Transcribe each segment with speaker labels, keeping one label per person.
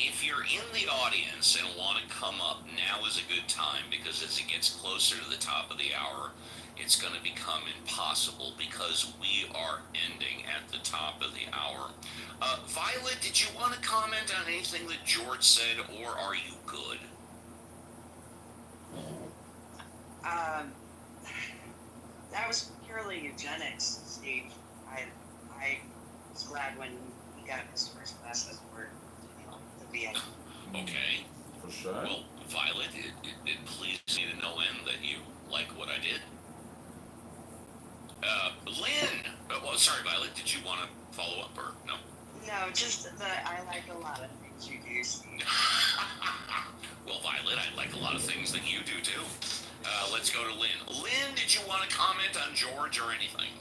Speaker 1: If you're in the audience and want to come up, now is a good time, because as it gets closer to the top of the hour, it's going to become impossible because we are ending at the top of the hour. Violet, did you want to comment on anything that George said, or are you good?
Speaker 2: That was purely eugenics, Steve. I was glad when he got his first class as word, the VA.
Speaker 1: Okay.
Speaker 3: For sure.
Speaker 1: Well, Violet, it pleased me to no end that you like what I did. Lynn! Well, sorry, Violet, did you want to follow up, or no?
Speaker 2: No, just that I like a lot of things you do, Steve.
Speaker 1: Well, Violet, I like a lot of things that you do, too. Let's go to Lynn. Lynn, did you want to comment on George or anything?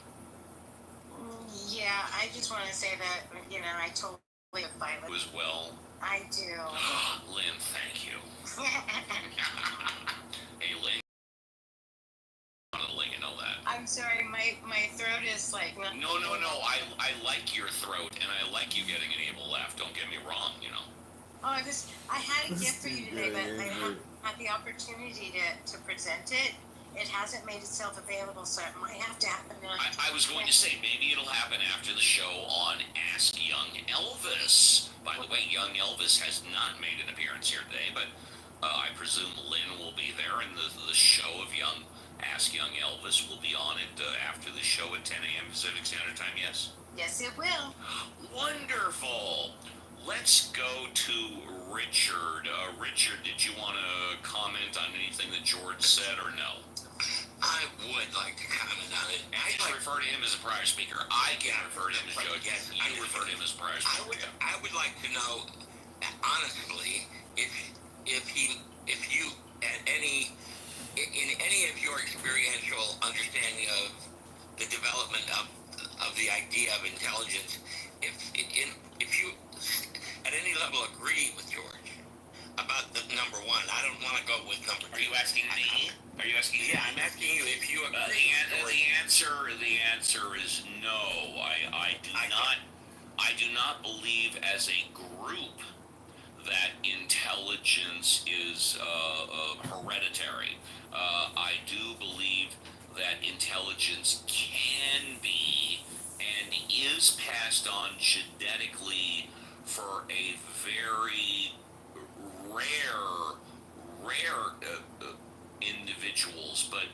Speaker 4: Yeah, I just want to say that, I totally get Violet.
Speaker 1: As well.
Speaker 4: I do.
Speaker 1: Lynn, thank you. Hey, Lynn. You know that.
Speaker 4: I'm sorry, my throat is like...
Speaker 1: No. I like your throat, and I like you getting an able laugh. Don't get me wrong,
Speaker 4: Oh, I had a gift for you today, but I haven't had the opportunity to present it. It hasn't made itself available, so it might have to happen.
Speaker 1: I was going to say, maybe it'll happen after the show on Ask Young Elvis. By the way, Young Elvis has not made an appearance here today, but I presume Lynn will be there, and the show of Ask Young Elvis will be on it after the show at 10 a.m. Pacific Standard Time, yes?
Speaker 4: Yes, it will.
Speaker 1: Wonderful. Let's go to Richard. Richard, did you want to comment on anything that George said, or no?
Speaker 5: I would like to comment on it.
Speaker 1: I can refer to him as a prior speaker. I can refer to him as Judge. Yes, you refer to him as prior speaker.
Speaker 5: I would like to know, honestly, if you at in any of your experiential understanding of the development of the idea of intelligence, if you at any level agree with George about the number one. I don't want to go with number two.
Speaker 1: Are you asking me? Are you asking me?
Speaker 5: Yeah, I'm asking you if you agree.
Speaker 1: The answer is no. I do not believe as a group that intelligence is hereditary. I do believe that intelligence can be and is passed on genetically for a very rare individuals, but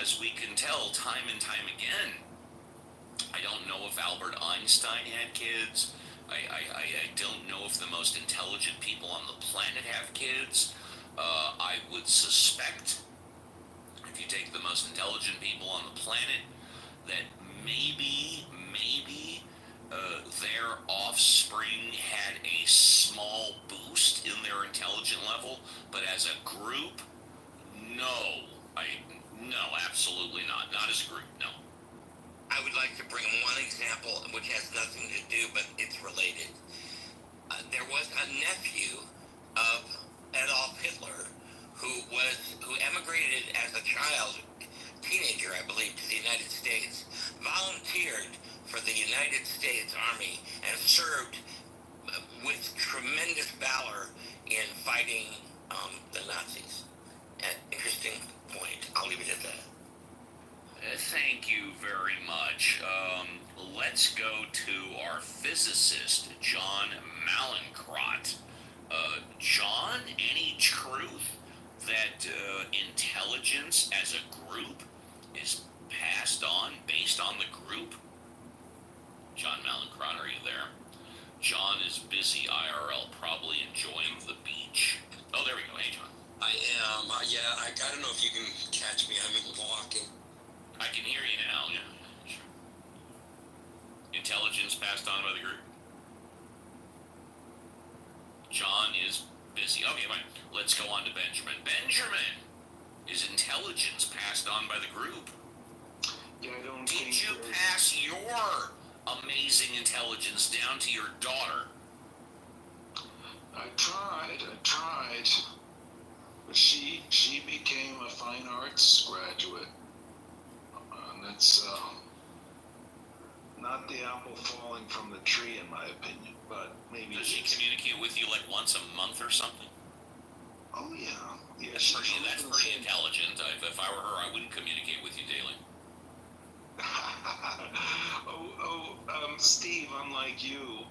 Speaker 1: as we can tell time and time again, I don't know if Albert Einstein had kids. I don't know if the most intelligent people on the planet have kids. I would suspect, if you take the most intelligent people on the planet, that maybe their offspring had a small boost in their intelligent level, but as a group, no, absolutely not. Not as a group, no.
Speaker 5: I would like to bring one example which has nothing to do, but it's related. There was a nephew of Adolf Hitler who emigrated as a teenager, I believe, to the United States, volunteered for the United States Army, and served with tremendous valor in fighting the Nazis. Interesting point. I'll leave it at that.
Speaker 1: Thank you very much. Let's go to our physicist, John Malincrot. John, any truth that intelligence as a group is passed on based on the group? John Malincrot, are you there? John is busy IRL, probably enjoying the beach. Oh, there we go. Hey, John.
Speaker 6: I am. I don't know if you can catch me. I'm walking.
Speaker 1: I can hear you now. Yeah, sure. Intelligence passed on by the group. John is busy. Okay, fine. Let's go on to Benjamin. Benjamin, is intelligence passed on by the group?
Speaker 7: Yeah, I don't.
Speaker 1: Did you pass your amazing intelligence down to your daughter?
Speaker 7: I tried, but she became a fine arts graduate, and that's not the apple falling from the tree, in my opinion. But maybe.
Speaker 1: Does she communicate with you like once a month or something?
Speaker 7: Oh yeah, yeah.
Speaker 1: That's pretty intelligent. If I were her, I wouldn't communicate with you daily.
Speaker 7: Steve, unlike you,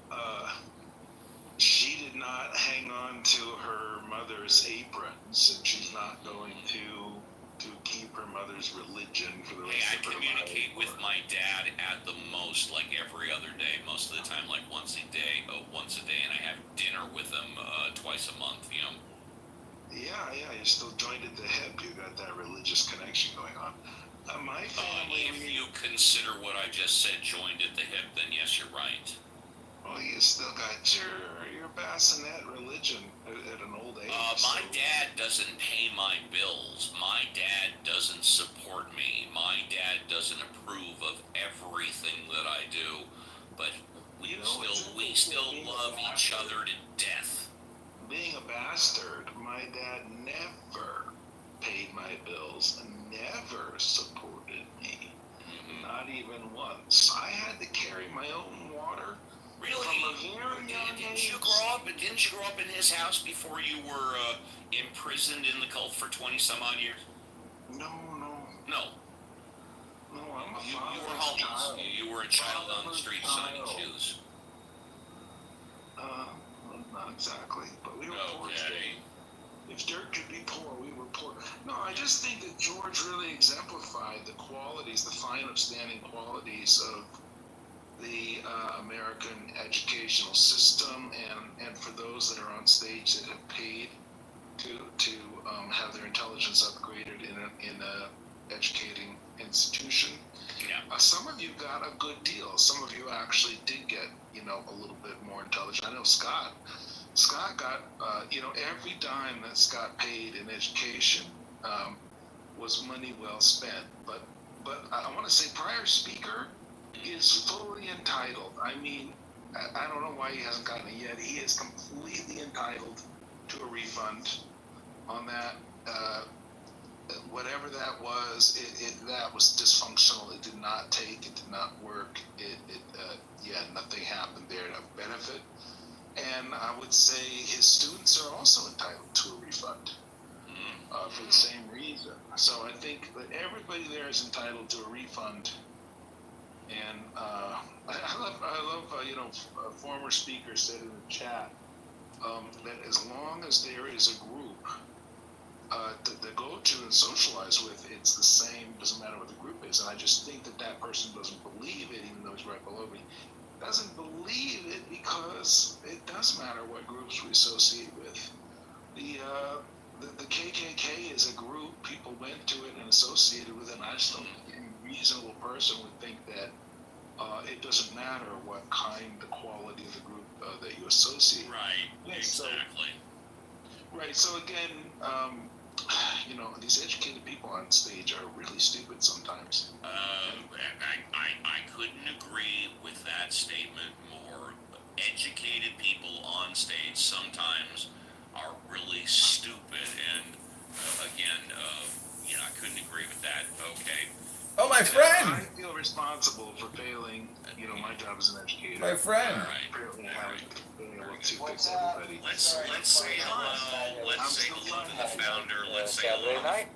Speaker 7: she did not hang on to her mother's aprons, and she's not going to keep her mother's religion for the rest
Speaker 1: Hey, I
Speaker 7: of her
Speaker 1: communicate
Speaker 7: life.
Speaker 1: with my dad at the most, like every other day. Most of the time, like once a day, and I have dinner with him twice a month. You know.
Speaker 7: Yeah, you're still joined at the hip. You got that religious connection going on. My family.
Speaker 1: If you consider what I just said, joined at the hip, then yes, you're right.
Speaker 7: Well, you still got your bassinet religion at an old age.
Speaker 1: My dad doesn't pay my bills. My dad doesn't support me. My dad doesn't approve of everything that I do. But we still love each other to death.
Speaker 7: Being a bastard, my dad never paid my bills and never supported me.
Speaker 1: Mm-hmm.
Speaker 7: Not even once. I had to carry my own water.
Speaker 1: Really?
Speaker 7: From a very young
Speaker 1: Didn't you grow up in his house before you were imprisoned in the cult for 20-some odd years?
Speaker 7: No.
Speaker 1: No.
Speaker 7: No, I'm a
Speaker 1: You
Speaker 7: father.
Speaker 1: were homeless. You were a child on the street signing shoes.
Speaker 7: Not exactly, but we were poor.
Speaker 1: Okay.
Speaker 7: If dirt could be poor, we were poor. No, I just think that George really exemplified the qualities, the fine, upstanding qualities of the American educational system, and for those that are on stage that have paid to have their intelligence upgraded in a educating institution.
Speaker 1: Yeah.
Speaker 7: Some of you got a good deal. Some of you actually did get, a little bit more intelligent. I know Scott got, every dime that Scott paid in education was money well spent. But I want to say prior speaker is fully entitled. I mean, I don't know why he hasn't gotten it yet. He is completely entitled to a refund on that. Whatever that was, that was dysfunctional. It did not take. It did not work. Nothing happened there to benefit. And I would say his students are also entitled to a refund for the same reason. So I think that everybody there is entitled to a refund. And I love a former speaker said in the chat that as long as there is a group to go to and socialize with, it's the same, doesn't matter what the group is. And I just think that person doesn't believe it, even though he's right below me. Doesn't believe it because it does matter what groups we associate with. The KKK is a group, people went to it and associated with it, and I just don't think any reasonable person would think that it doesn't matter what kind, the quality of the group that you associate with.
Speaker 1: Right, exactly.
Speaker 7: Right, so again, these educated people on stage are really stupid sometimes.
Speaker 1: I couldn't agree with that statement more. Educated people on stage sometimes are really stupid, and I couldn't agree with that. Okay.
Speaker 3: Oh, my friend!
Speaker 7: I feel responsible for failing, my job as an educator.
Speaker 3: My friend!
Speaker 1: All right.
Speaker 7: Apparently I haven't been able to fix
Speaker 8: What's
Speaker 7: everybody.
Speaker 1: Let's say hello. Let's say hello to the founder. Let's say
Speaker 8: Saturday
Speaker 1: hello.
Speaker 8: night?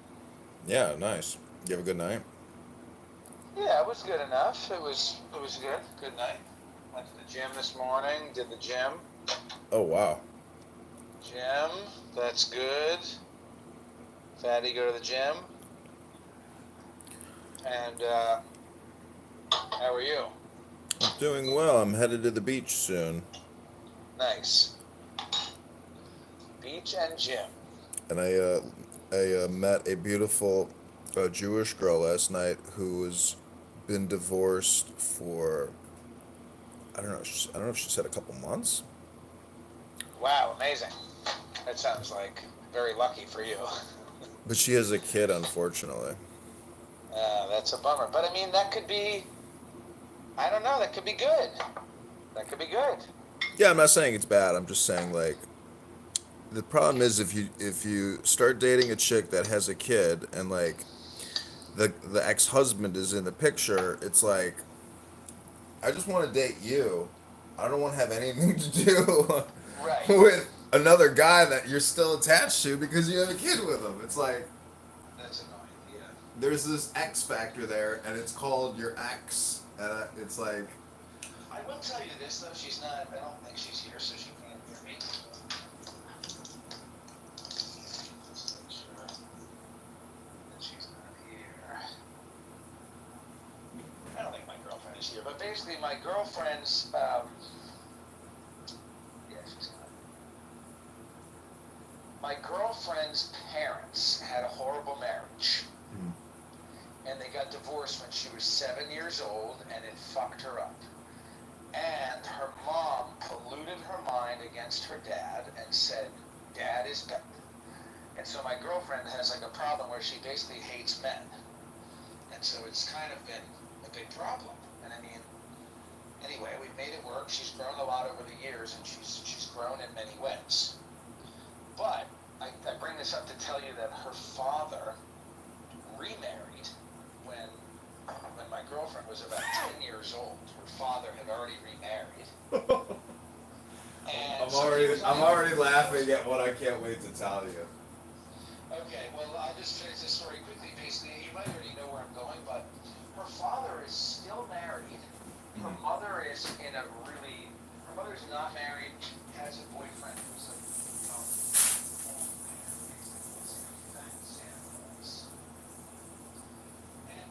Speaker 3: Yeah, nice. You have a good night?
Speaker 8: Yeah, it was good enough. It was good. Good night. Went to the gym this morning. Did the gym.
Speaker 3: Oh, wow.
Speaker 8: Gym. That's good. Fatty, go to the gym. And how are you?
Speaker 3: I'm doing well. I'm headed to the beach soon.
Speaker 8: Nice. Beach and gym.
Speaker 3: And I met a beautiful Jewish girl last night who has been divorced for, I don't know if she said a couple months.
Speaker 8: Wow, amazing. That sounds like very lucky for you.
Speaker 3: But she has a kid, unfortunately.
Speaker 8: That's a bummer. But I mean, that could be, I don't know, that could be good. That could be good.
Speaker 3: Yeah, I'm not saying it's bad. I'm just saying, like, the problem is if you start dating a chick that has a kid and, like, the ex-husband is in the picture, it's like, I just want to date you. I don't want to have anything to do
Speaker 8: Right.
Speaker 3: with another guy that you're still attached to because you have a kid with him. It's like
Speaker 8: That's annoying. Yeah.
Speaker 3: there's this X factor there, and it's called your ex. It's like,
Speaker 8: I will tell you this though. She's not. I don't think she's here, so she can't hear me. Just make sure that she's not here. I don't think my girlfriend is here, but basically, my girlfriend's. Yeah, she's not. My girlfriend's parents had a horrible marriage. And they got divorced when she was 7 years old, and it fucked her up. And her mom polluted her mind against her dad and said, Dad is better. And so my girlfriend has like a problem where she basically hates men. And so it's kind of been a big problem. And I mean, anyway, we've made it work. She's grown a lot over the years, and she's grown in many ways. But I bring this up to tell you that her father remarried when my girlfriend was about 10 years old. Her father had already remarried. And
Speaker 3: I'm already laughing at what I can't wait to tell you.
Speaker 8: Okay, well, I'll just finish this story quickly. Basically, you might already know where I'm going, but her father is still married. Her mother is in a really. Her mother's not married, has a boyfriend who's like, and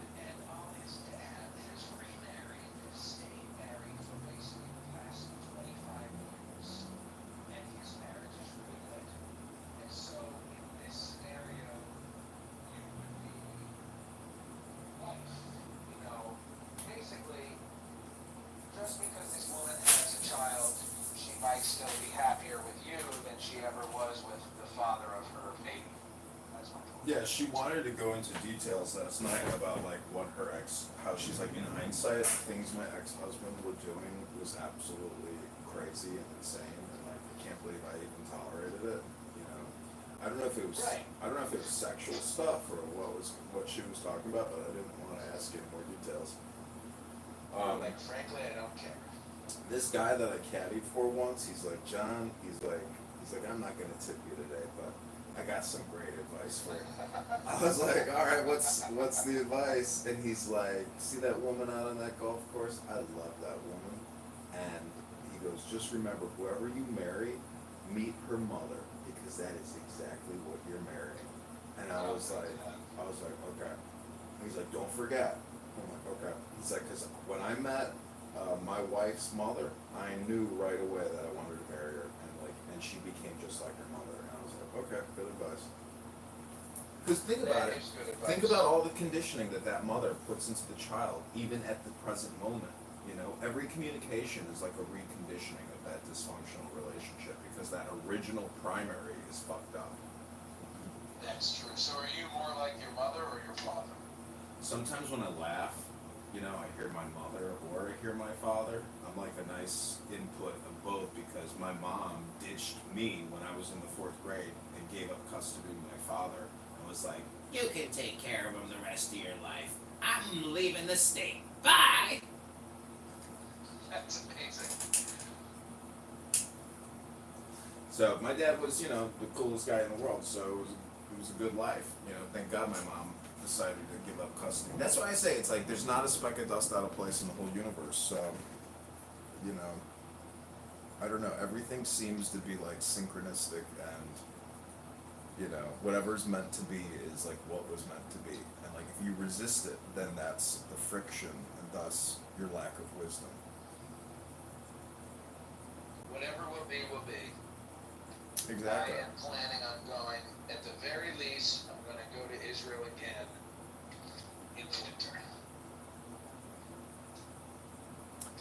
Speaker 8: his dad has remarried, stayed married for basically the past 25 years, and his marriage is really good. And so in this scenario, you would be like, basically, just because this woman has a child, she might still be happier with you than she ever was with the father of her baby. That's my point.
Speaker 3: Yeah, she wanted to go into details last night about like what her how she's like in hindsight, things my ex-husband were doing was absolutely crazy and insane, and like I can't believe I even tolerated it. You know, I don't know if it was
Speaker 8: Right.
Speaker 3: I don't know if it was sexual stuff or what she was talking about, but I didn't want to ask in more details.
Speaker 8: Like, frankly, I don't care.
Speaker 3: This guy that I caddied for once, he's like, John, he's like, I'm not gonna tip you today, but I got some great advice for you. I was like, all right, what's the advice? And he's like, see that woman out on that golf course? I love that woman. And he goes, just remember, whoever you marry, meet her mother, because that is exactly what you're marrying. And I was like, okay. He's like, don't forget. I'm like, okay. He's like, because when I met my wife's mother, I knew right away that I wanted to marry her, and she became just like her mother. And I was like, okay, good advice. Because think about it. Think about all the conditioning that mother puts into the child, even at the present moment. You know, every communication is like a reconditioning of that dysfunctional relationship because that original primary is fucked up.
Speaker 8: That's true. So are you more like your mother or your father?
Speaker 3: Sometimes when I laugh, you know, I hear my mother or I hear my father. I'm like a nice input of both because my mom ditched me when I was in the 4th grade and gave up custody of my father and was like,
Speaker 9: You can take care of him the rest of your life. I'm leaving the state. Bye!
Speaker 8: That's amazing.
Speaker 3: so my dad was, you know, the coolest guy in the world, so it was a good life. You know, thank God my mom decided to give up custody. That's why I say it's like there's not a speck of dust out of place in the whole universe. So, you know, I don't know. Everything seems to be like synchronistic, and you know, whatever's meant to be is like what was meant to be. And like if you resist it, then that's the friction, and thus your lack of wisdom.
Speaker 8: Whatever will be, will be.
Speaker 3: Exactly.
Speaker 8: I am planning on going, at the very least, I'm going to go to Israel again in the winter.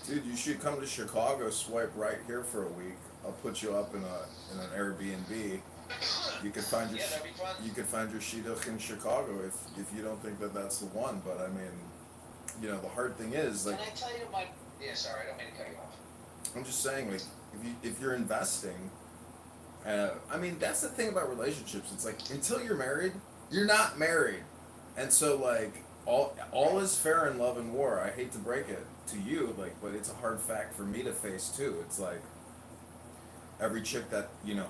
Speaker 3: Dude, you should come to Chicago. Swipe right here for a week. I'll put you up in an Airbnb. You could find your
Speaker 8: that'd be fun.
Speaker 3: you could find your shidduch in Chicago if you don't think that that's the one. But I mean, you know, the hard thing is like
Speaker 8: Can I tell you my? Yeah, sorry, I don't mean to cut you off.
Speaker 3: I'm just saying, like if you're investing, I mean that's the thing about relationships. It's like until you're married, you're not married, and so like all is fair in love and war. I hate to break it, to you, like, but it's a hard fact for me to face too. It's like every chick that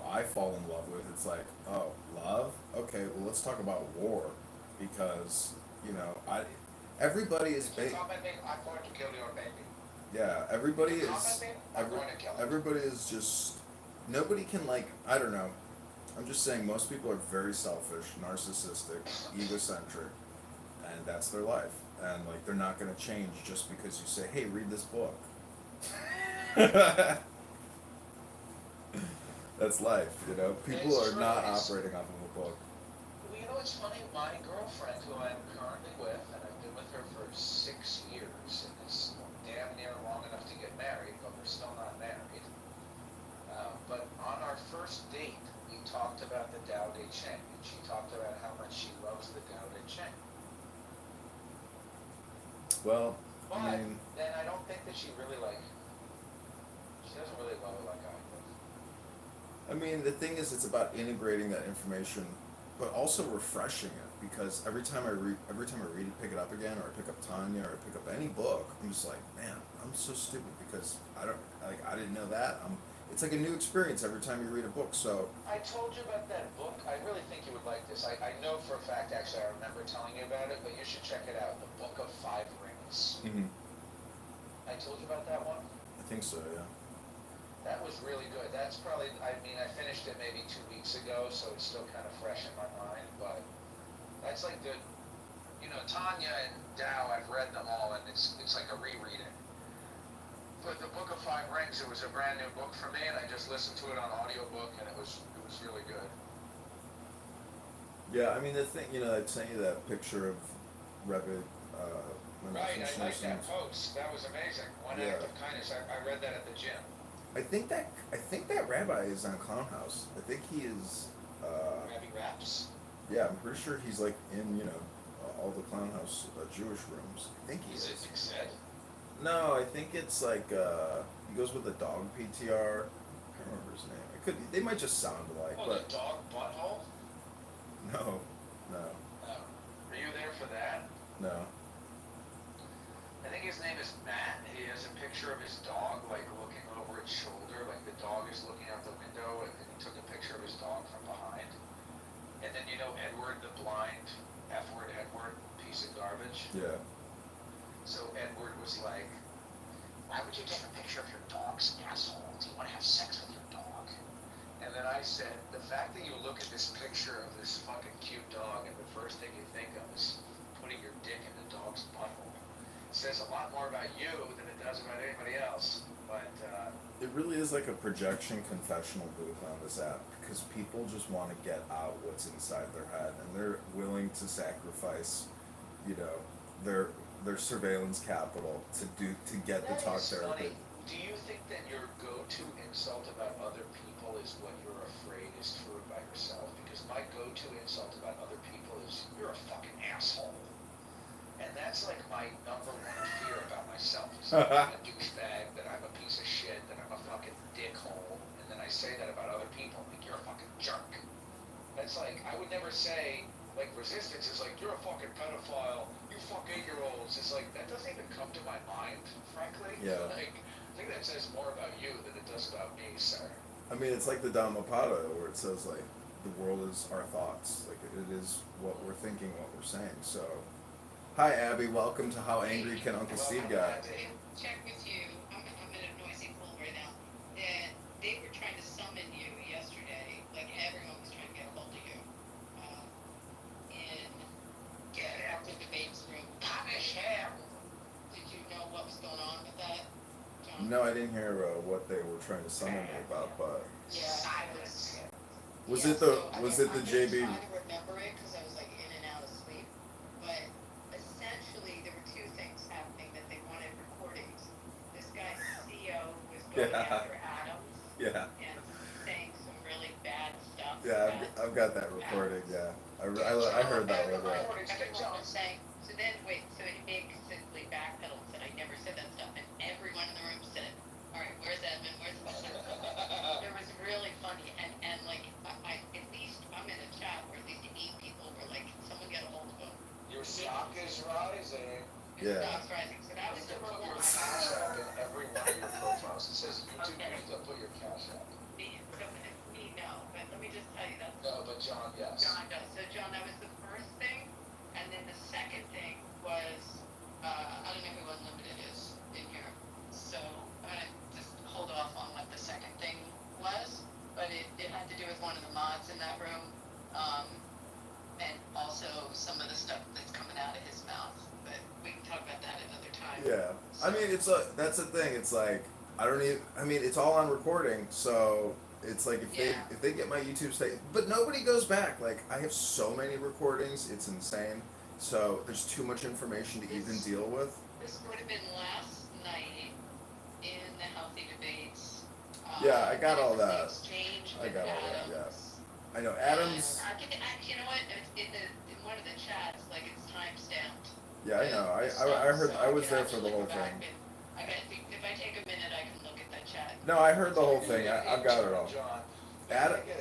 Speaker 3: I fall in love with, it's like, oh, love. Okay, well, let's talk about war, because I everybody is
Speaker 8: If you comment me, I'm going to kill your baby.
Speaker 3: yeah, everybody
Speaker 8: You comment
Speaker 3: is
Speaker 8: me, I'm going to kill it.
Speaker 3: everybody is just nobody can, like, I don't know. I'm just saying most people are very selfish, narcissistic, egocentric, and that's their life. And like they're not gonna change just because you say, "Hey, read this book." That's life, People
Speaker 8: It's
Speaker 3: are
Speaker 8: true,
Speaker 3: not
Speaker 8: it's-
Speaker 3: operating off of a book.
Speaker 8: Well, you know what's funny? My girlfriend, who I'm currently with, and I've been with her for 6 years, and it's damn near long enough to get married, but we're still not married. But on our first date, we talked about the Tao Te Ching, and she talked about how much she loves the Tao Te Ching.
Speaker 3: Well,
Speaker 8: But
Speaker 3: I mean,
Speaker 8: then I don't think that she doesn't really love it like I do.
Speaker 3: the thing is, it's about integrating that information, but also refreshing it. Because every time I read it, pick it up again, or I pick up Tanya, or I pick up any book, I'm just like, man, I'm so stupid because I didn't know that. It's like a new experience every time you read a book. So
Speaker 8: I told you about that book. I really think you would like this. I know for a fact, actually, I remember telling you about it, but you should check it out. The Book of Five Rings. I told you about that one?
Speaker 3: I think so, yeah.
Speaker 8: That was really good. That's probably, I finished it maybe 2 weeks ago, so it's still kind of fresh in my mind, but that's like good. Tanya and Tao, I've read them all, and it's like a rereading. But the Book of Five Rings, it was a brand new book for me, and I just listened to it on audiobook, and it was really good.
Speaker 3: Yeah, the thing, I sent you that picture of Rebbe.
Speaker 8: Right, I like that post. That was amazing. One act of kindness. I read that at the gym.
Speaker 3: I think that rabbi is on Clown House. I think he is.
Speaker 8: Rabbi Raps.
Speaker 3: Yeah, I'm pretty sure he's like in all the Clown House Jewish rooms. I think he
Speaker 8: Is
Speaker 3: is.
Speaker 8: it said?
Speaker 3: No, I think it's like he goes with the dog PTR. I can't remember his name. It could. They might just sound alike,
Speaker 8: Oh,
Speaker 3: but
Speaker 8: the dog butthole?
Speaker 3: no.
Speaker 8: Oh. Were you there for that?
Speaker 3: No.
Speaker 8: I think his name is Matt. He has a picture of his dog, like, looking over its shoulder, like the dog is looking out the window, and then he took a picture of his dog from behind. And then, Edward, the blind, F-word Edward, piece of garbage.
Speaker 3: Yeah.
Speaker 8: So Edward was like, why would you take a picture of your dog's asshole? Do you want to have sex with your dog? And then I said, the fact that you look at this picture of this fucking cute dog, and the first thing you think of is putting your dick in the dog's butthole, says a lot more about you than it does about anybody else. But
Speaker 3: It really is like a projection confessional booth on this app, because people just want to get out what's inside their head, and they're willing to sacrifice, their surveillance capital to get the
Speaker 8: that
Speaker 3: talk
Speaker 8: is
Speaker 3: therapy.
Speaker 8: funny. Do you think that your go-to insult about other people is what you're afraid is true about yourself? Because my go-to insult about other people is, you're a fucking asshole. And that's like my number one fear about myself. Is that I'm a douchebag, that I'm a piece of shit, that I'm a fucking dickhole. And then I say that about other people, like, you're a fucking jerk. That's like, I would never say, like, resistance is like, you're a fucking pedophile, you fuck 8-year-olds. It's like, that doesn't even come to my mind, frankly.
Speaker 3: Yeah.
Speaker 8: Like, I think that says more about you than it does about me, sir.
Speaker 3: It's like the Dhammapada, where it says, like, the world is our thoughts. Like, it is what we're thinking, what we're saying. So, hi, Abby. Welcome to How Angry Can Uncle Steve Get?
Speaker 10: Check with you. I'm in a noisy pool right now. That they were trying to summon you yesterday. Like everyone was trying to get a hold of you. In
Speaker 8: Get out.
Speaker 10: the debates room.
Speaker 8: Punish him.
Speaker 10: Did you know what was going on with that, John?
Speaker 3: No, I didn't hear what they were trying to summon me about, but
Speaker 10: Yeah.
Speaker 8: Silence him.
Speaker 3: was
Speaker 10: Yeah,
Speaker 3: it the
Speaker 10: so,
Speaker 3: was it the
Speaker 10: I'm
Speaker 3: JB?
Speaker 10: trying to remember it because I was like in and out of sleep. But essentially, there were two things happening that they wanted recordings. This guy CEO was going
Speaker 3: Yeah.
Speaker 10: after Adams
Speaker 3: Yeah,
Speaker 10: and saying some really bad stuff.
Speaker 3: yeah,
Speaker 10: about
Speaker 3: I've got that recording. Yeah, I heard that one. Yeah.
Speaker 10: everyone was saying, so then, so he basically backpedaled and said, I never said that stuff. And everyone in the room said, all right, where's Edmund? Where's Edmund? It was really funny. And like, I at least, I'm in a chat where at least 8 people were like, can someone get a hold of him?
Speaker 8: Your stock is rising.
Speaker 3: Yeah.
Speaker 10: Stock's rising. So that was number one.
Speaker 3: it's that's the thing. It's like I don't even. I mean, it's all on recording, so it's like if they get my YouTube state, but nobody goes back. Like I have so many recordings, it's insane. So there's too much information to even deal with.
Speaker 10: This would have been last night in the healthy debates.
Speaker 3: Yeah, I got all that.
Speaker 10: Exchange
Speaker 3: I
Speaker 10: with
Speaker 3: got all that.
Speaker 10: Adams.
Speaker 3: Yeah, I know Adams.
Speaker 10: You know what? In one of the chats, like it's time stamped.
Speaker 3: Yeah, I know. I heard. I was there for the whole thing.
Speaker 10: If I take a minute, I can look at that chat.
Speaker 3: No, I heard the whole thing. I've got it all.
Speaker 8: John.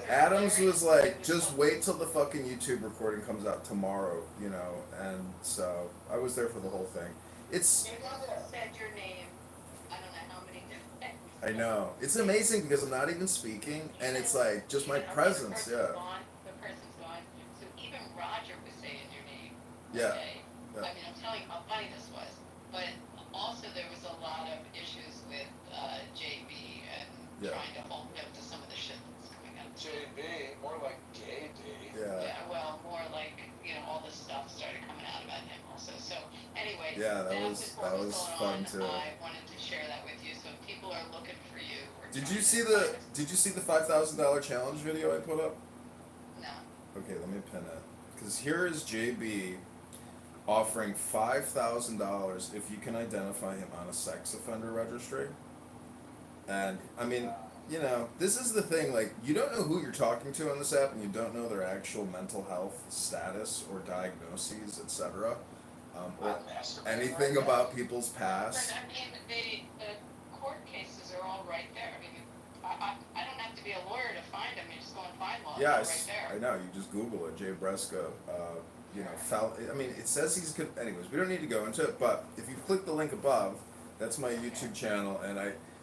Speaker 3: Adams was like, just wait till the fucking YouTube recording comes out tomorrow, you know, and so I was there for the whole thing. It's.
Speaker 10: You said your name. I don't know how many different.
Speaker 3: I know. It's amazing because I'm not even speaking, and it's like just my presence, yeah.
Speaker 10: The person's gone. So even Roger was saying your name.
Speaker 3: Yeah.
Speaker 10: Okay?
Speaker 3: Yeah.
Speaker 10: I mean, I'm telling you how funny this was. But also there was a lot of issues with JB and trying to hold him to some of the shit that's coming out.
Speaker 8: JB, more like gay D.
Speaker 3: Yeah.
Speaker 10: Well, more like, all this stuff started coming out about him also. So anyway,
Speaker 3: Yeah, that was
Speaker 10: going
Speaker 3: fun
Speaker 10: on.
Speaker 3: too.
Speaker 10: I wanted to share that with you. So if people are looking for you.
Speaker 3: Did you see the $5,000 challenge video I put up?
Speaker 10: No.
Speaker 3: Okay, let me pin it. Because here is JB offering $5,000 if you can identify him on a sex offender registry. And I mean, this is the thing. Like, you don't know who you're talking to on this app, and you don't know their actual mental health status or diagnoses, etc. Or anything about people's past.
Speaker 10: But I mean, the court cases are all right there. I mean, I don't have to be a lawyer to find them. You just go and find law.
Speaker 3: Yeah,
Speaker 10: right there.
Speaker 3: I know. You just Google it, Jay Bresco. I mean, it says he's good. Anyways, we don't need to go into it. But if you click the link above, that's my YouTube channel. And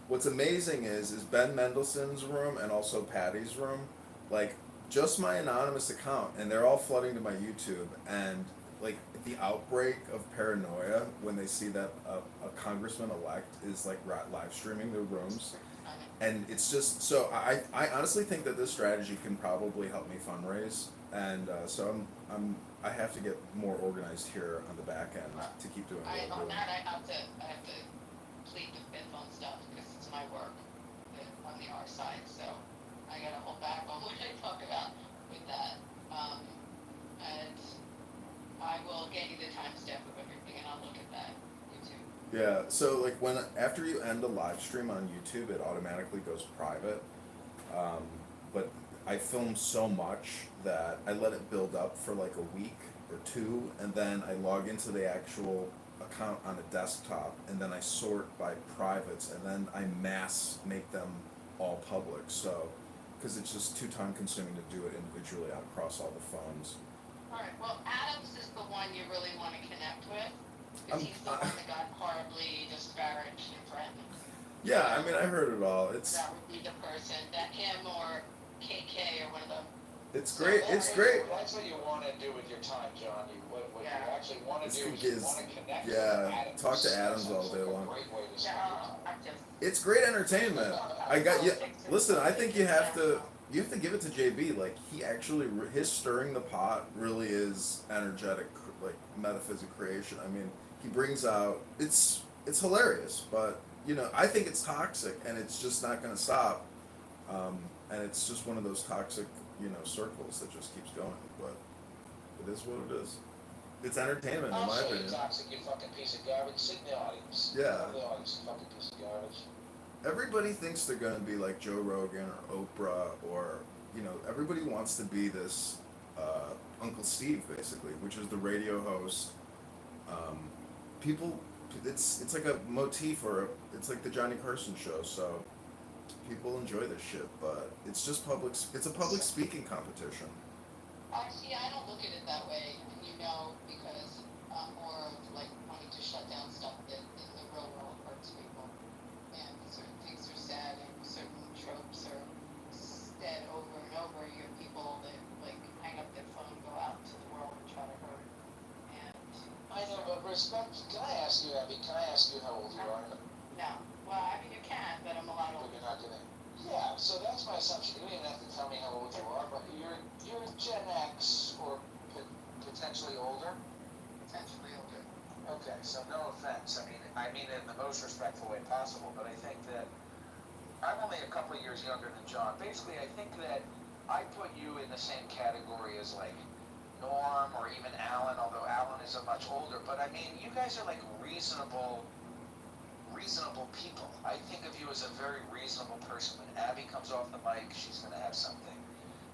Speaker 3: what's amazing is Ben Mendelsohn's room and also Patty's room, like just my anonymous account, and they're all flooding to my YouTube. And like the outbreak of paranoia when they see that a congressman elect is like live streaming their rooms. And it's just so I honestly think that this strategy can probably help me fundraise, and so I have to get more organized here on the back end to keep doing what I'm doing.
Speaker 10: I have to plead the fifth on stuff because it's my work on the R side, so I gotta hold back on what I talk about with that. And I will get you the timestamp of everything, and I'll look at that YouTube.
Speaker 3: Yeah, so like after you end a live stream on YouTube, it automatically goes private. But I film so much that I let it build up for like a week or two, and then I log into the actual account on a desktop, and then I sort by privates, and then I mass make them all public. So, because it's just too time consuming to do it individually across all the phones.
Speaker 10: All right. Well, Adams is the one you really want to connect with, because he's the one that got horribly disparaged and threatened.
Speaker 3: Yeah, I mean, I heard it all.
Speaker 10: That would be the person that him or KK or one of them.
Speaker 3: It's great. It's great.
Speaker 8: That's what you want to do with your time, John. What you actually want to do is you want to connect with Adams.
Speaker 3: Talk to Adams all day long.
Speaker 8: Great way to spend your time.
Speaker 3: It's great entertainment. I got you. Listen, I think you have to give it to JB. Like, he actually, his stirring the pot really is energetic, like metaphysic creation. I mean, he brings out, it's hilarious, but I think it's toxic, and it's just not going to stop. And it's just one of those toxic, circles that just keeps going. But it is what it is. It's entertainment, in my opinion.
Speaker 8: Toxic, you fucking piece of garbage. Sit in the audience.
Speaker 3: Yeah.
Speaker 8: The audience, you fucking piece of garbage.
Speaker 3: Everybody thinks they're going to be like Joe Rogan or Oprah, or everybody wants to be this Uncle Steve, basically, which is the radio host. People, it's like a motif, or it's like the Johnny Carson show. So people enjoy this shit, but it's just it's a public speaking competition.
Speaker 10: Actually, I don't look at it that way, because I'm more of like wanting to shut down stuff that in the real world hurts people. And certain things are said, and certain tropes are said over and over. You have people that like hang up their phone, go out to the world and try to hurt. And
Speaker 8: I know, but respect. Can I ask you, Abby? Can I ask you how old you are?
Speaker 10: no, well, I mean you can, but I'm a lot older.
Speaker 8: You're not gonna. Yeah, so that's my assumption. You don't even have to tell me how old you are, but you're Gen X or potentially older.
Speaker 10: Potentially older.
Speaker 8: Okay, so no offense. I mean it in the most respectful way possible, but I think that I'm only a couple of years younger than John. Basically, I think that I put you in the same category as like Norm or even Alan, although Alan is a much older. But I mean, you guys are like reasonable people. I think of you as a very reasonable person. When Abby comes off the mic, she's going to have something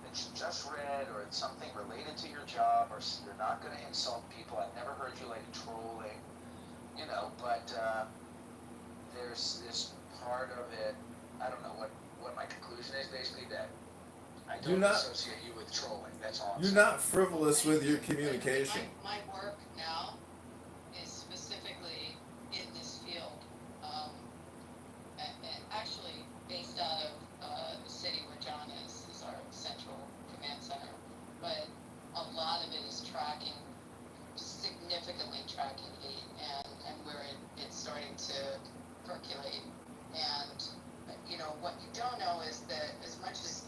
Speaker 8: that she just read, or it's something related to your job, or you're not going to insult people. I've never heard you like trolling, but there's this part of it. I don't know what my conclusion is. Basically, that I
Speaker 3: You're
Speaker 8: don't
Speaker 3: not-
Speaker 8: associate you with trolling. That's all.
Speaker 3: You're not frivolous with your communication.
Speaker 10: My work now is specifically in this field. Actually based out of the city where John is our central command center. But a lot of it is tracking, significantly tracking hate and where it's starting to percolate. And what you don't know is that as much as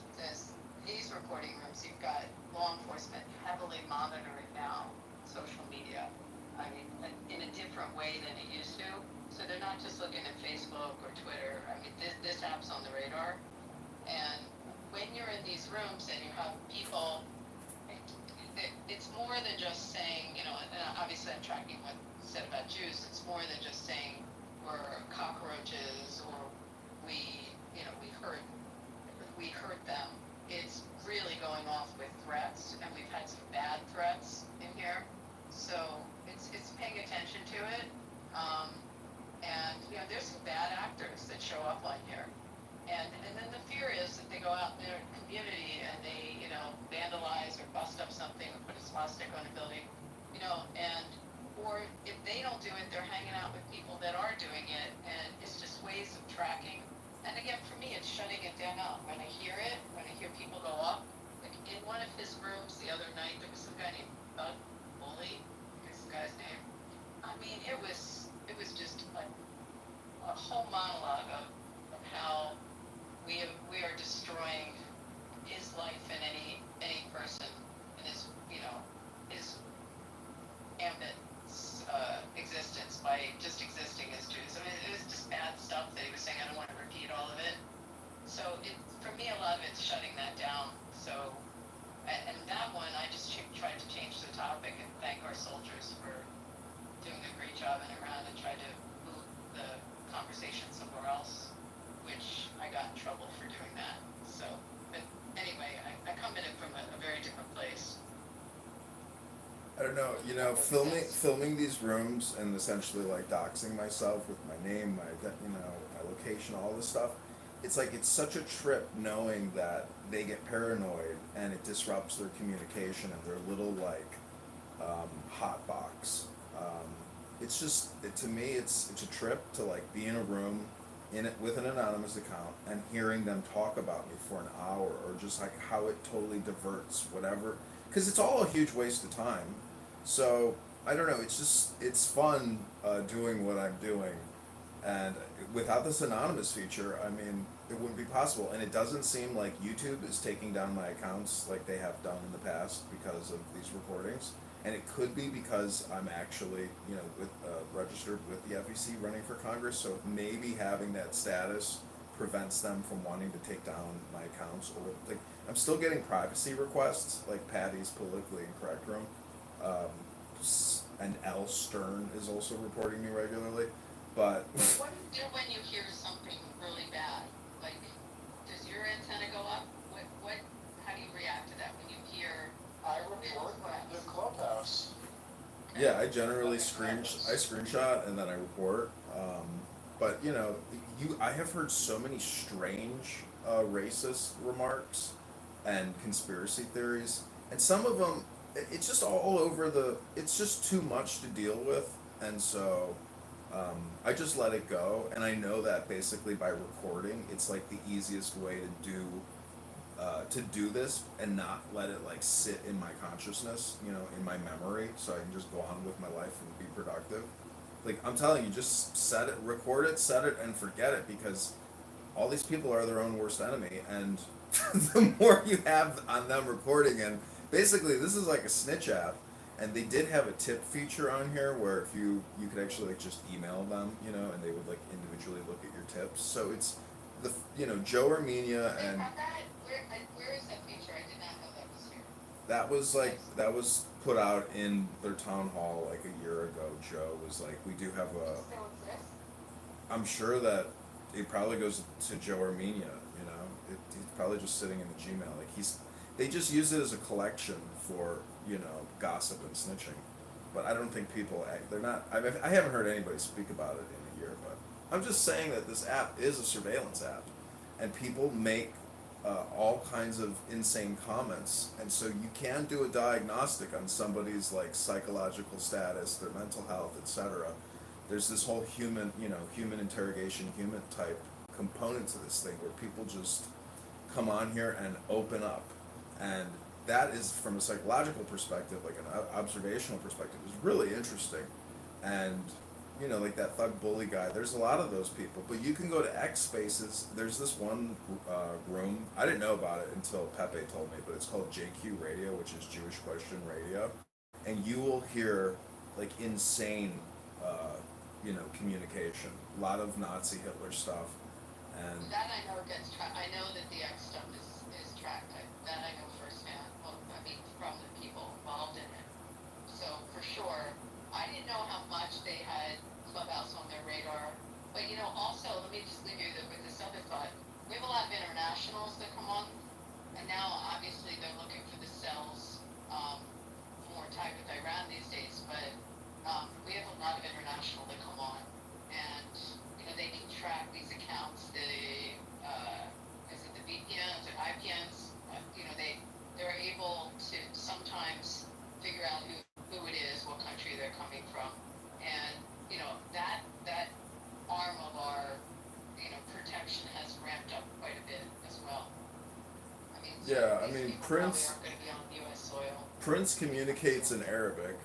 Speaker 10: these recording rooms, you've got law enforcement heavily monitoring now social media. I mean, in a different way than it used to. So they're not just looking at Facebook or Twitter. I mean, this app's on the radar. And when you're in these rooms and you have people, it's more than just saying, and obviously I'm tracking what you said about Jews. It's more than just saying we're cockroaches or we hurt them. It's really going off with threats, and we've had some bad threats in here. So it's paying attention to it. And there's some bad actors that show up on here. And then the fear is that they go out in their community and they, vandalize or bust up something or put a swastika on a building, or if they don't do it, they're hanging out with people that are doing it, and it's just ways of tracking. And again, for me, it's shutting it down out. When I hear people go up, like in one of his rooms the other night, there was some guy named Bud Bully, this guy's name. I mean, it was just like a whole monologue of how we are destroying his life and any person in his ambit existence by just existing as Jews. I mean, it was just bad stuff that he was saying. I don't want to repeat all of it. So for me, a lot of it's shutting that down. So, and that one, I just tried to change the topic and thank our soldiers for doing a great job in Iran and tried to move the conversation somewhere else, which I got in trouble for doing that. So, but anyway, I come at it from a very different place.
Speaker 3: I don't know, filming these rooms and essentially like doxing myself with my name, my location, all this stuff. It's like it's such a trip knowing that they get paranoid and it disrupts their communication and their little hot box. It's just to me, it's a trip to like be in a room in it with an anonymous account and hearing them talk about me for an hour, or just like how it totally diverts whatever, because it's all a huge waste of time. So I don't know. It's fun doing what I'm doing, and without this anonymous feature, I mean, it wouldn't be possible. And it doesn't seem like YouTube is taking down my accounts like they have done in the past because of these recordings. And it could be because I'm actually, registered with the FEC running for Congress. So maybe having that status prevents them from wanting to take down my accounts. Or like, I'm still getting privacy requests, like Patty's Politically Incorrect Room. And L. Stern is also reporting me regularly, but...
Speaker 10: What do you do when you hear something really bad? Like, does your antenna go up? How do you react to that when you hear...
Speaker 8: I report the clubhouse.
Speaker 3: Yeah, I generally screenshot and then I report. But I have heard so many strange racist remarks and conspiracy theories, and some of them, it's just all over it's just too much to deal with, and so I just let it go. And I know that basically by recording, it's like the easiest way to do this and not let it like sit in my consciousness, in my memory, so I can just go on with my life and be productive. Like, I'm telling you, just set it, record it, set it, and forget it, because all these people are their own worst enemy, and the more you have on them recording, and basically this is like a snitch app. And they did have a tip feature on here where if you could actually like just email them, you know, and they would like individually look at your tips. So it's the Joe Armenia,
Speaker 10: They
Speaker 3: and
Speaker 10: have that? Where is that feature? I did not know that was here.
Speaker 3: that was put out in their town hall like a year ago. Joe was like, we do have a.
Speaker 10: It still exists?
Speaker 3: I'm sure that it probably goes to Joe Armenia. You know, he's probably just sitting in the Gmail. Like they just use it as a collection for gossip and snitching. But I don't think people they're not. I haven't heard anybody speak about it in a year. But I'm just saying that this app is a surveillance app, and people make all kinds of insane comments, and so you can do a diagnostic on somebody's like psychological status, their mental health, etc. There's this whole human interrogation, human type component to this thing where people just come on here and open up, and that is from a psychological perspective, like an observational perspective, is really interesting. And like that thug bully guy, there's a lot of those people. But you can go to X Spaces. There's this one room. I didn't know about it until Pepe told me, but it's called JQ Radio, which is Jewish Question Radio, and you will hear like insane, communication. A lot of Nazi Hitler stuff, and
Speaker 10: That I know gets tracked. I know that the X stuff is tracked. That I know firsthand. Well, I mean, from the people involved in it. So for sure, I didn't know how much they had Clubhouse on their radar. But also, let me just leave you with this other thought. We have a lot of internationals that come on, and now obviously they're looking for the cells more tied with Iran these days. But we have a lot of international that come on, and they can track these accounts. Is it the VPNs or IPNs? They're able to sometimes figure out who it is, what country they're coming from, and that arm of our protection has ramped up quite a bit as well. I mean,
Speaker 3: yeah, I
Speaker 10: these
Speaker 3: mean
Speaker 10: people
Speaker 3: Prince.
Speaker 10: probably aren't going to be on U.S. soil.
Speaker 3: Prince communicates in Arabic.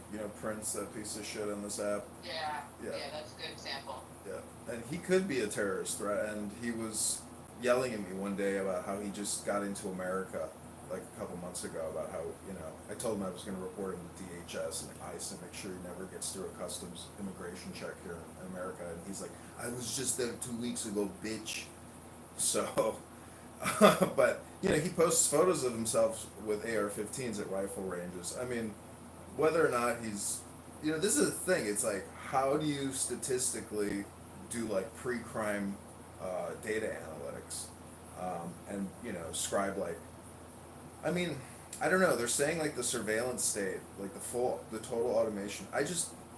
Speaker 3: Prince, that piece of shit on this app.
Speaker 10: Yeah,
Speaker 3: Yeah.
Speaker 10: that's a good example.
Speaker 3: Yeah, and he could be a terrorist threat. And he was yelling at me one day about how he just got into America like a couple months ago. About how I told him I was going to report him to DHS and ICE and make sure he never gets through a customs immigration check here in America. And he's like, I was just there 2 weeks ago, bitch. So, but he posts photos of himself with AR-15s at rifle ranges. I mean, whether or not he's, this is the thing. It's like, how do you statistically do like pre-crime data analytics, and scribe like, I mean, I don't know. They're saying like the surveillance state, like the total automation.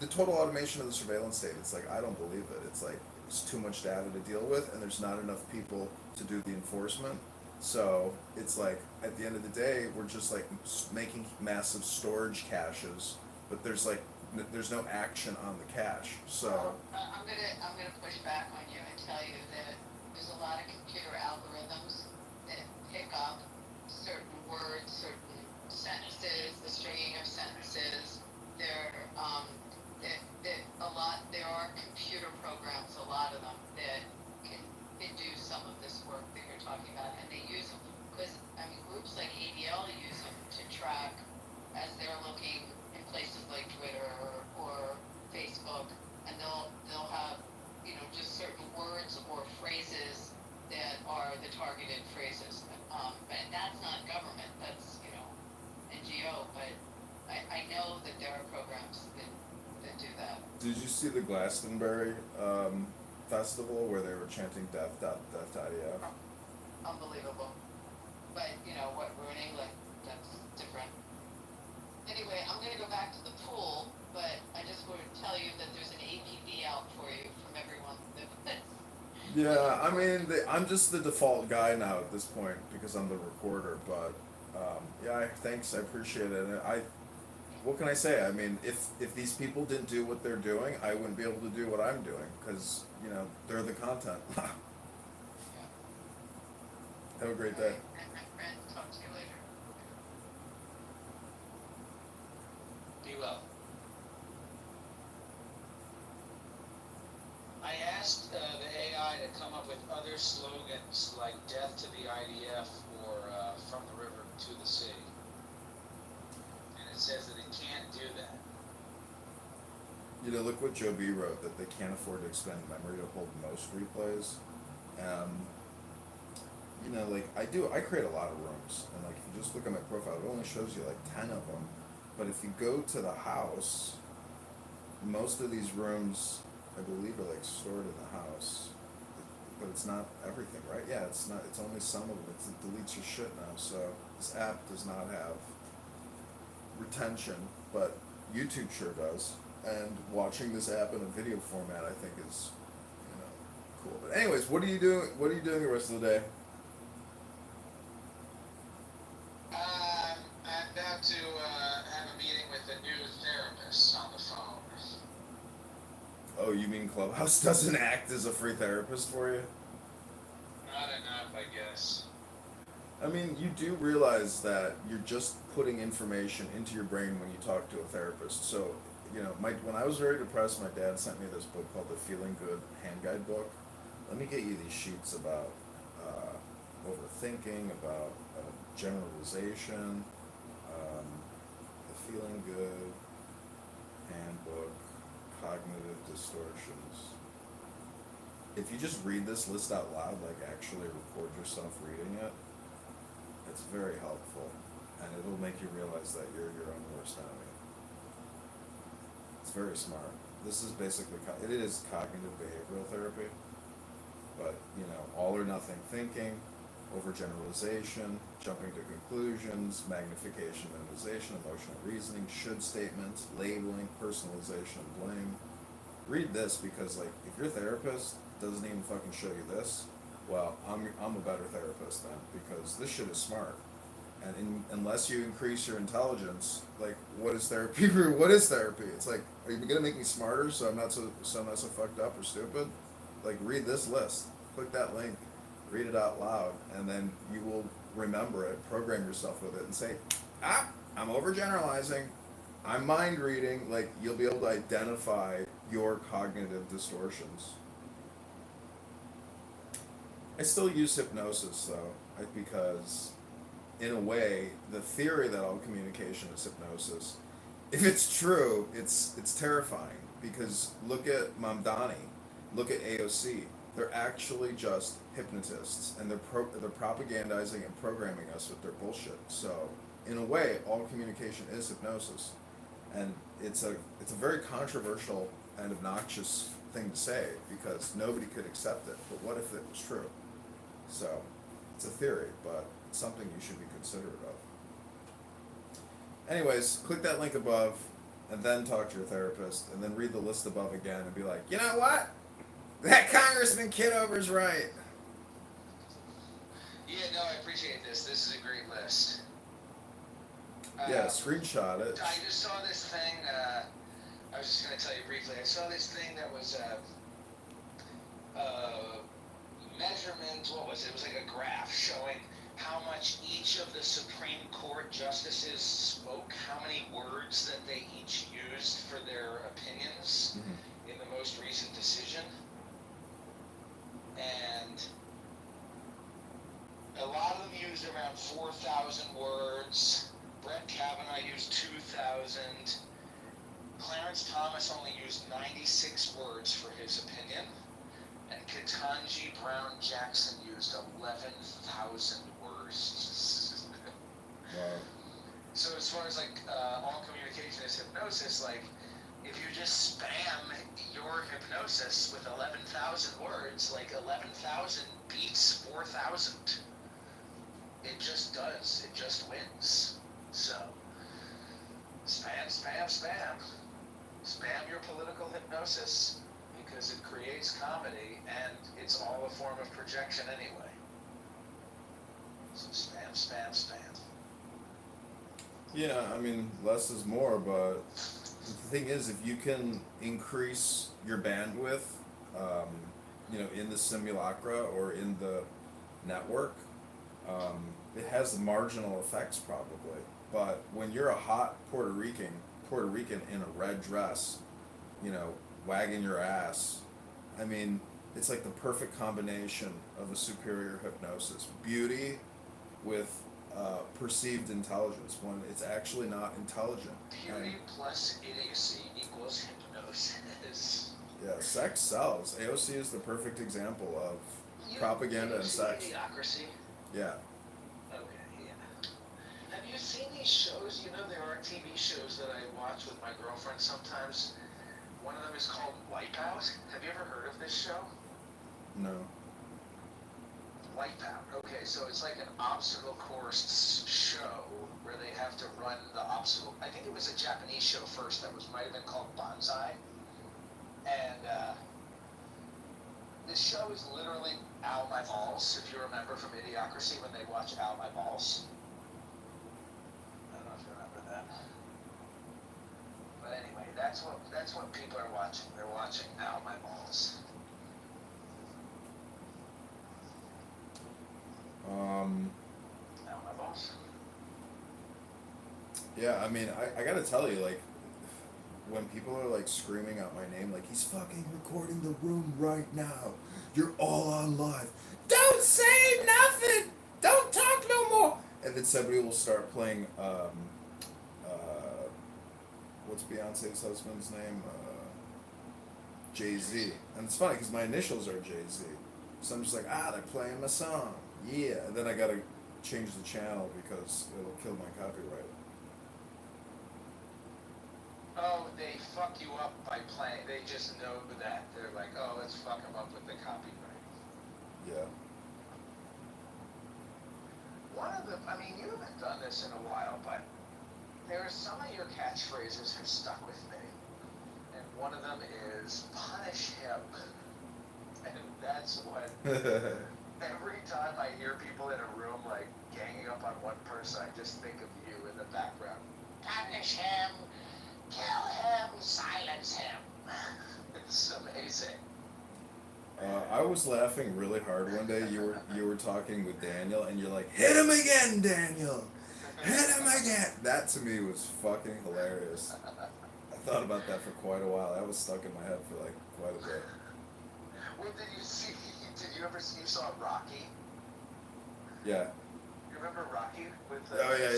Speaker 3: The total automation of the surveillance state. It's like I don't believe it. It's like it's too much data to deal with, and there's not enough people to do the enforcement. So it's like at the end of the day, we're just like making massive storage caches, but there's no action on the cache. So
Speaker 10: I'm gonna push back on you and tell you that there's a lot of computer algorithms that pick up certain words, certain sentences, the stringing of sentences. There are computer programs, a lot of them, that can do some of this work that you're talking about, and they use them because groups like ADL use them to track as they're looking in places like Twitter or Facebook, and they'll have just certain words or phrases that are the targeted phrases. And that's not government, that's NGO, but I know that there are programs that do that.
Speaker 3: did you see the Glastonbury festival where they were chanting death, death, death, yeah?
Speaker 10: Unbelievable. But what we're in England, that's different. Anyway, I'm gonna go back to the pool, but I just want to tell you that there's an APB out for you from everyone that
Speaker 3: Yeah, I mean, I'm just the default guy now at this point because I'm the recorder. But yeah, thanks, I appreciate it. And what can I say? I mean, if these people didn't do what they're doing, I wouldn't be able to do what I'm doing because they're the content. Have a great day.
Speaker 10: And my friend, talk to you later.
Speaker 8: Be well. I asked the AI to come up with other slogans like "Death to the IDF" or "From the River to the Sea," and it says that it can't do that.
Speaker 3: You know, look what Joe B wrote, that they can't afford to expend memory to hold most replays. You know, like I create a lot of rooms, and like if you just look at my profile, it only shows you like 10 of them. But if you go to the house, most of these rooms, I believe, are like stored in the house. But it's not everything, right? Yeah, it's not. It's only some of them. It deletes your shit now. So this app does not have retention, but YouTube sure does. And watching this app in a video format, I think, is, you know, cool. But anyways, what are you doing? What are you doing the rest of the day?
Speaker 8: I'm about to have a meeting with a new therapist on the phone.
Speaker 3: Oh, you mean Clubhouse doesn't act as a free therapist for you?
Speaker 8: Not enough, I guess.
Speaker 3: I mean, you do realize that you're just putting information into your brain when you talk to a therapist. So, you know, when I was very depressed, my dad sent me this book called the Feeling Good Hand Guide book. Let me get you these sheets about overthinking, about generalization, the Feeling Good Handbook, Cognitive Distortions. If you just read this list out loud, like actually record yourself reading it, it's very helpful, and it'll make you realize that you're your own worst enemy. It's very smart. This is basically, it is cognitive behavioral therapy, but, you know, all or nothing thinking, overgeneralization, jumping to conclusions, magnification, minimization, emotional reasoning, should statements, labeling, personalization, and blame. Read this, because, like, if your therapist doesn't even fucking show you this, well, I'm a better therapist then, because this shit is smart. And unless you increase your intelligence, like, what is therapy? What is therapy? It's like, are you gonna make me smarter so I'm not so fucked up or stupid? Like, read this list, click that link, read it out loud, and then you will remember it, program yourself with it, and say, I'm overgeneralizing, I'm mind reading. Like, you'll be able to identify your cognitive distortions. I still use hypnosis though, because in a way, the theory that all communication is hypnosis, if it's true, it's terrifying, because look at Mamdani, look at AOC. They're actually just hypnotists, and they're propagandizing and programming us with their bullshit. So in a way, all communication is hypnosis, and it's a very controversial and obnoxious thing to say, because nobody could accept it. But what if it was true? So it's a theory, but it's something you should be considerate of. Anyways, click that link above, and then talk to your therapist, and then read the list above again and be like, you know what? That Congressman Kitover's right.
Speaker 8: Yeah, no, I appreciate this. This is a great list.
Speaker 3: Yeah, screenshot it.
Speaker 8: I just saw this thing. I was just going to tell you briefly. I saw this thing that was measurement. What was it? It was like a graph showing how much each of the Supreme Court justices spoke, how many words that they each used for their opinions in the most recent decision. And a lot of them used around 4,000 words. Brett Kavanaugh used 2,000. Clarence Thomas only used 96 words for his opinion. And Ketanji Brown Jackson used 11,000 words.
Speaker 3: Wow.
Speaker 8: So as far as like all communication is hypnosis, like if you just spam your hypnosis with 11,000 words, like 11,000 beats 4,000. It just does. It just wins. So spam, spam, spam. Spam your political hypnosis, because it creates comedy, and it's all a form of projection anyway. So spam, spam, spam.
Speaker 3: Yeah, I mean, less is more, but the thing is, if you can increase your bandwidth, you know, in the simulacra or in the network, it has marginal effects probably. But when you're a hot Puerto Rican in a red dress, you know, wagging your ass, I mean, it's like the perfect combination of a superior hypnosis. Beauty with perceived intelligence when it's actually not intelligent.
Speaker 8: Period plus idiocy equals hypnosis.
Speaker 3: Yeah, sex sells. AOC is the perfect example of propaganda and sex.
Speaker 8: Idiocracy?
Speaker 3: Yeah.
Speaker 8: Okay, yeah. Have you seen these shows? You know, there are TV shows that I watch with my girlfriend sometimes. One of them is called Wipeout. Have you ever heard of this show?
Speaker 3: No.
Speaker 8: Wipeout. Okay, so it's like an obstacle course show where they have to run the obstacle. I think it was a Japanese show first that might have been called Banzai. And this show is literally Ow My Balls, if you remember from Idiocracy when they watch Ow My Balls. I don't know if you remember that. But anyway, that's what people are watching. They're watching Ow My Balls. Ow My Balls.
Speaker 3: Yeah, I mean, I gotta tell you, like, when people are like screaming out my name, like, he's fucking recording the room right now. You're all on live. Don't say nothing. Don't talk no more. And then somebody will start playing. What's Beyonce's husband's name? Jay-Z. And it's funny because my initials are Jay-Z. So I'm just like, they're playing my song. Yeah. And then I gotta change the channel because it'll kill my copyright.
Speaker 8: Oh, they fuck you up by playing. They just know that. They're like, oh, let's fuck them up with the copyright.
Speaker 3: Yeah.
Speaker 8: One of the, I mean, you haven't done this in a while, but there are some of your catchphrases have stuck with me. And one of them is, punish him. And that's what, every time I hear people in a room, like, ganging up on one person, I just think of you in the background. Punish him. Kill him, silence him. It's amazing.
Speaker 3: I was laughing really hard one day. You were talking with Daniel, and you're like, "Hit him again, Daniel! Hit him again!" That to me was fucking hilarious. I thought about that for quite a while. That was stuck in my head for like quite a bit.
Speaker 8: Well, did you see? Did you ever see? You saw Rocky?
Speaker 3: Yeah.
Speaker 8: You remember Rocky with?
Speaker 3: Oh yeah.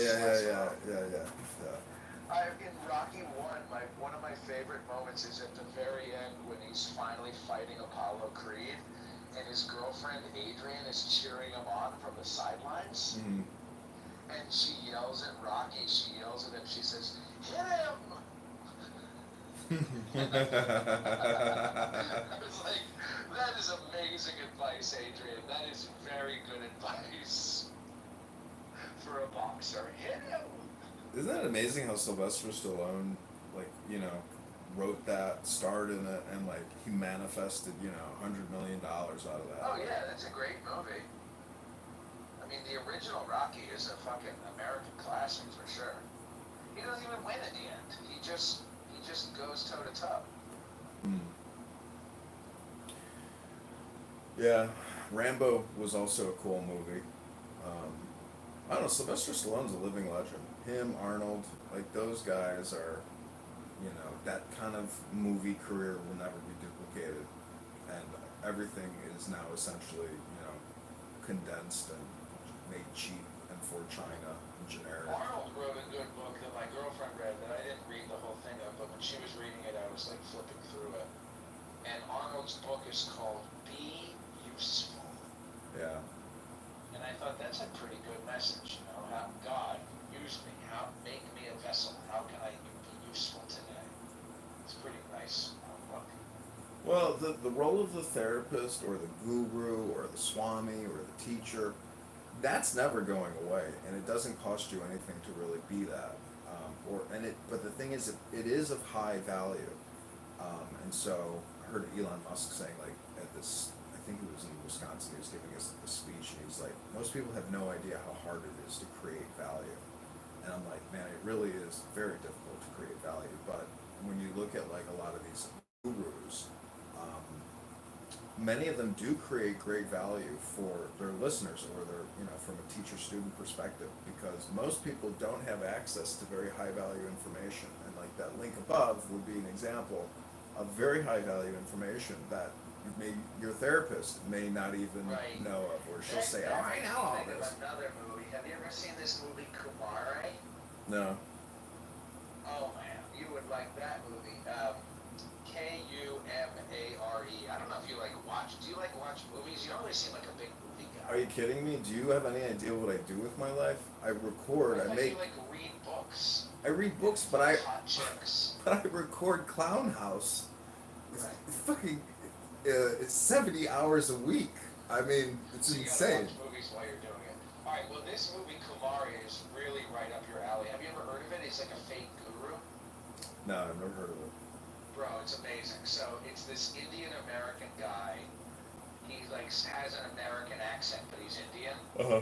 Speaker 8: In Rocky 1, one of my favorite moments is at the very end when he's finally fighting Apollo Creed, and his girlfriend Adrian is cheering him on from the sidelines, and she yells at Rocky. She yells at him. She says, "Hit him!" I was like, that is amazing advice, Adrian. That is very good advice for a boxer. Hit him!
Speaker 3: Isn't that amazing how Sylvester Stallone, like, wrote that, starred in it, and like he manifested, $100 million out of that.
Speaker 8: Oh yeah, that's a great movie. I mean, the original Rocky is a fucking American classic for sure. He doesn't even win in the end. He just goes toe to toe.
Speaker 3: Yeah, Rambo was also a cool movie. I don't know, Sylvester Stallone's a living legend. Him, Arnold, like those guys are, that kind of movie career will never be duplicated. And everything is now essentially, condensed and made cheap and for China and generic.
Speaker 8: Arnold wrote a good book that my girlfriend read that I didn't read the whole thing of, but when she was reading it, I was like flipping through it. And Arnold's book is called Be Useful.
Speaker 3: Yeah.
Speaker 8: And I thought that's a pretty good message, how God use me, how make me a vessel, how can I be useful today? It's pretty nice book.
Speaker 3: Well, the role of the therapist or the guru or the swami or the teacher, that's never going away, and it doesn't cost you anything to really be that. But the thing is, it is of high value, and so I heard Elon Musk saying like at this. I think he was in Wisconsin, he was giving us the speech, and he's like, most people have no idea how hard it is to create value. And I'm like, man, it really is very difficult to create value. But when you look at like a lot of these gurus, many of them do create great value for their listeners or their, from a teacher-student perspective, because most people don't have access to very high-value information. And like that link above would be an example of very high-value information that your therapist may not even
Speaker 8: Right.
Speaker 3: know of, or she'll
Speaker 8: That-
Speaker 3: say,
Speaker 8: that
Speaker 3: "Oh, I
Speaker 8: makes
Speaker 3: know
Speaker 8: me
Speaker 3: all
Speaker 8: think of
Speaker 3: this."
Speaker 8: another movie. Have you ever seen this movie Kumare?
Speaker 3: No.
Speaker 8: Oh man, you would like that movie. Kumare. I don't know if you like watch. Do you like watch movies? You don't really seem like a big movie guy.
Speaker 3: Are you kidding me? Do you have any idea what I do with my life? I record. I
Speaker 8: like
Speaker 3: make.
Speaker 8: You like read books.
Speaker 3: I read books, but I
Speaker 8: Hot chicks.
Speaker 3: but I record Clown House. It's
Speaker 8: Right.
Speaker 3: fucking. It's 70 hours a week. I mean, it's
Speaker 8: So you gotta
Speaker 3: insane.
Speaker 8: watch movies while you're doing it. All right. Well, this movie Kumare is really right up your alley. Have you ever heard of it? It's like a fake guru.
Speaker 3: No, I've never heard of it.
Speaker 8: Bro, it's amazing. So it's this Indian American guy. He like has an American accent, but he's Indian.
Speaker 3: Uh huh.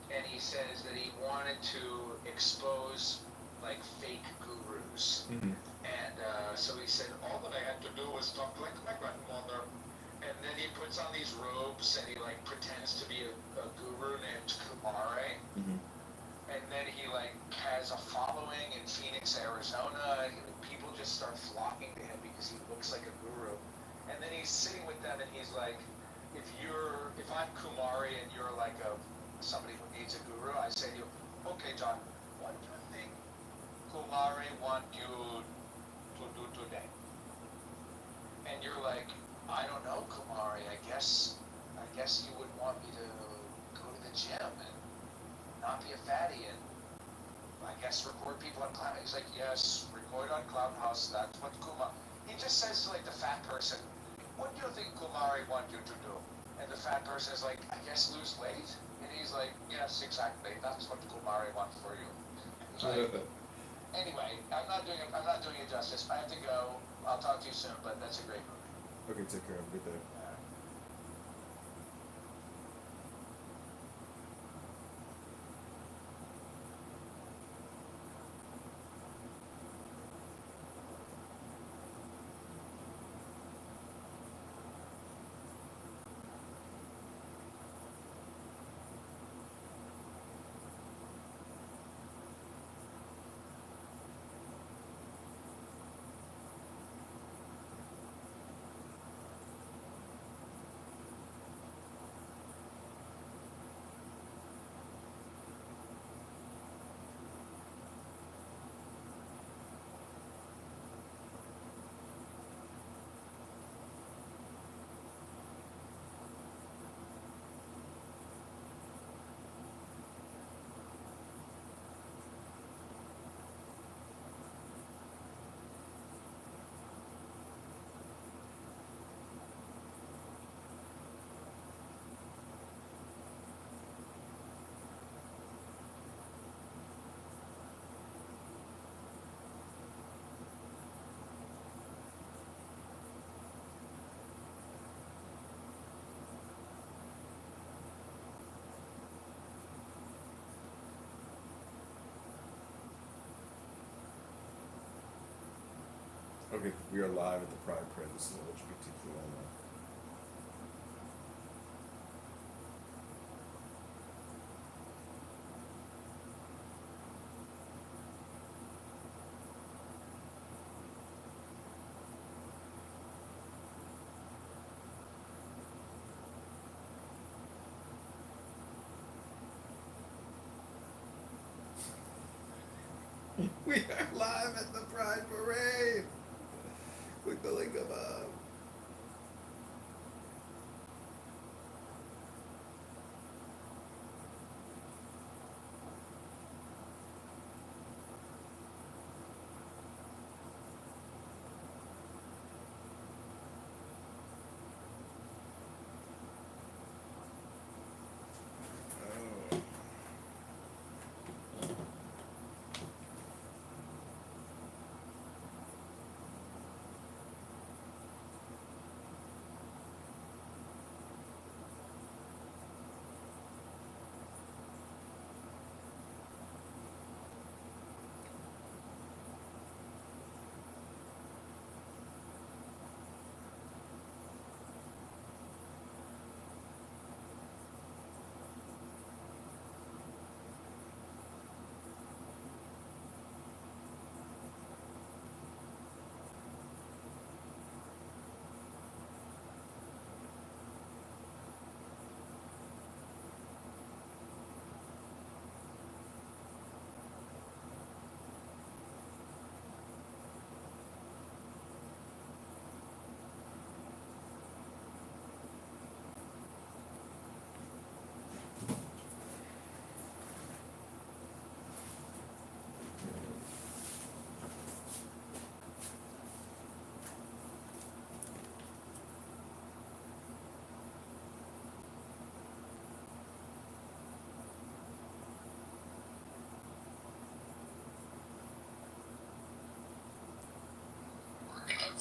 Speaker 8: And he says that he wanted to expose like fake gurus.
Speaker 3: Mm-hmm.
Speaker 8: And so he said, all that I had to do was talk like my grandmother. And then he puts on these robes and he like pretends to be a guru named Kumare.
Speaker 3: Mm-hmm.
Speaker 8: And then he like has a following in Phoenix, Arizona. People just start flocking to him because he looks like a guru. And then he's sitting with them and he's like, if I'm Kumari and you're like somebody who needs a guru, I say to you, okay, John, what do you think Kumari want you to do today? And you're like, I don't know, Kumari. I guess you would want me to go to the gym and not be a fatty and I guess record people on Clown. He's like, yes, record on Clown House. That's what Kumar. He just says to like the fat person, what do you think Kumari want you to do? And the fat person is like, I guess lose weight. And he's like, yes, exactly. That's what Kumari wants for you. Like, anyway, I'm not doing it justice. I have to go. I'll talk to you soon. But that's a great movie.
Speaker 3: Okay, take care. Have a good day. Okay, we are live at the Pride Parade. This is LGBTQ online. We are live at the Pride Parade. Click the link above. Oh.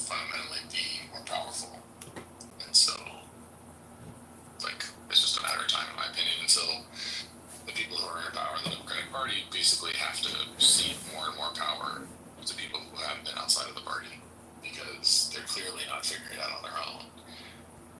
Speaker 11: fundamentally be more powerful. And so, like, it's just a matter of time, in my opinion, until the people who are in power in the Democratic Party basically have to cede more and more power